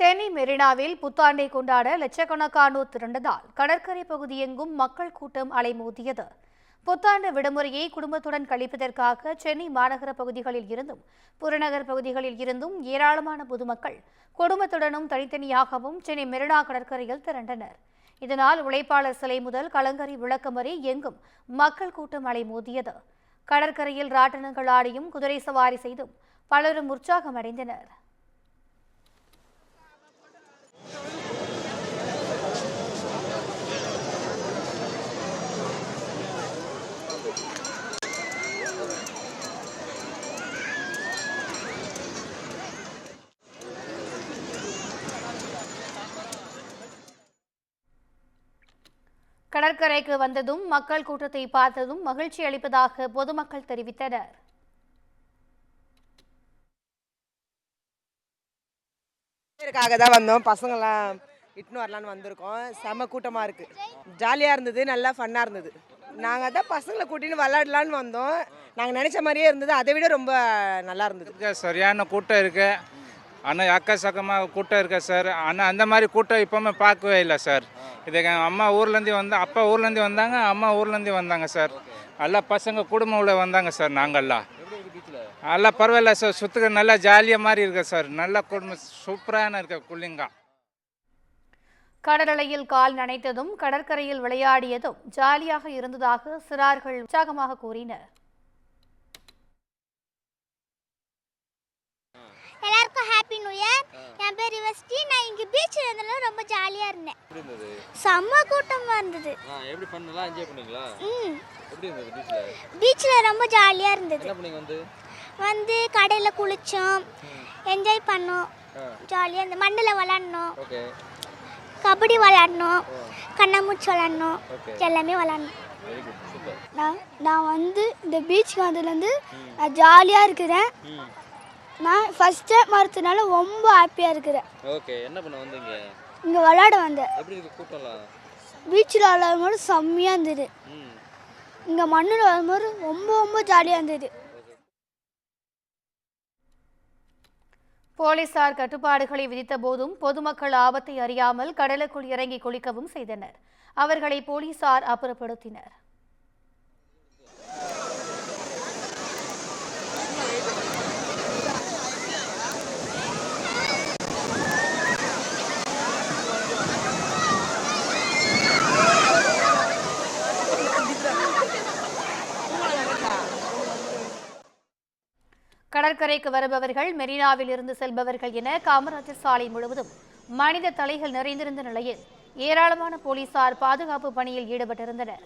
சென்னை மெரினாவில் புத்தாண்டை கொண்டாட லட்சக்கணக்கானோர் திரண்டதால் கடற்கரை பகுதி எங்கும் மக்கள் கூட்டம் அலைமோதியது. புத்தாண்டு விடுமுறையை குடும்பத்துடன் கழிப்பதற்காக சென்னை மாநகர பகுதிகளில் இருந்தும் புறநகர் பகுதிகளில் இருந்தும் ஏராளமான பொதுமக்கள் குடும்பத்துடனும் தனித்தனியாகவும் சென்னை மெரினா கடற்கரையில் திரண்டனர். இதனால் உழைப்பாளர் சிலை முதல் கலங்கரை விளக்கம் வரை எங்கும் மக்கள் கூட்டம் அலைமோதியது. கடற்கரையில் ராட்டனங்கள் ஆடியும் குதிரை சவாரி செய்தும் பலரும் உற்சாகமடைந்தனர். கடற்கரைக்கு வந்ததும் மக்கள் கூட்டத்தை பார்த்ததும் மகிழ்ச்சி அளிப்பதாக பொதுமக்கள் தெரிவித்தனர். தான் வந்தோம், பசங்களாம் இட்டுன்னு வரலான்னு வந்திருக்கோம். செம கூட்டமாக இருக்குது, ஜாலியாக இருந்தது, நல்லா ஃபன்னாக இருந்தது. நாங்கள் தான் பசங்களை கூட்டின்னு விளையாடலான்னு வந்தோம். நாங்கள் நினச்ச மாதிரியே இருந்தது, அதை விட ரொம்ப நல்லா இருந்தது. சரியான கூட்டம் இருக்குது, ஆனால் அக்கசக்கமாக கூட்டம் இருக்கா சார். ஆனால் அந்த மாதிரி கூட்டம் இப்போவுமே பார்க்கவே இல்லை சார். இதுக்கு அம்மா ஊர்லேருந்து அப்பா ஊர்லேருந்து வந்தாங்க, அம்மா ஊர்லேருந்து வந்தாங்க சார். எல்லாம் பசங்க குடும்பம் உள்ள வந்தாங்க சார். நாங்கள்லாம் எல்லாம் பரவாயில்ல சார், சுற்றுக்க நல்லா ஜாலியாக மாதிரி இருக்கு சார். நல்லா குடும்பம் சூப்பரான இருக்க குள்ளிங்கா. கடலலையில் கால் நனைத்ததும் கடற்கரையில் விளையாடியதும் ஜாலியாக இருந்ததாக சிறார்கள் உற்சாகமாக கூறினர். எல்லாருக்கும் ஹாப்பி நியூ இயர். என் பேர் யுவஸ்ரீ. நான் இங்கே பீச்சில் இருந்தனால ரொம்ப ஜாலியாக இருந்தேன். செம்ம கூட்டமாக இருந்தது. எப்படி பண்ணலாம், என்ஜாய் பண்ணீங்களா? எப்படி இருந்தது பீச்சில்? பீச்சில் ரொம்ப ஜாலியாக இருந்தது. என்ன பண்ணீங்க? வந்து கடையில் குளித்தோம், என்ஜாய் பண்ணோம், ஜாலியாக இருந்தது. மண்ணில் விளாட்னோம், கபடி விளாட்னோம், கண்ணாமூச்சி விளாட்னோம், எல்லாமே விளாட்னோம். நான் வந்து இந்த பீச்சுக்கு வந்ததுலேருந்து நான் ஜாலியாக இருக்கிறேன். நான் ஃபர்ஸ்ட் டைம் மறுத்தனால ரொம்ப ஹாப்பியாக இருக்கிறேன். ஓகே, என்ன பண்ண வந்தீங்க? இங்கே விளையாட வந்தேன். எப்படி இருக்கு கூட்டம்லாம்? பீச்சில் விளையாடும்போது செம்மையாக இருந்தது. இங்கே மண்ணில் விளையாடும்போது ரொம்ப ரொம்ப ஜாலியாக இருந்தது. போலீசார் கட்டுப்பாடுகளை விதித்த போதும் பொதுமக்கள் ஆபத்தை அறியாமல் கடலுக்குள் இறங்கி குளிக்கவும் செய்தனர். அவர்களை போலீசார் அப்புறப்படுத்தினர். கடற்கரைக்கு வருபவர்கள், மெரினாவில் இருந்து செல்பவர்கள் என காமராஜர் சாலை முழுவதும் மனித தலைகள் நிறைந்திருந்த நிலையில் ஏராளமான போலீசார் பாதுகாப்பு பணியில் ஈடுபட்டிருந்தனர்.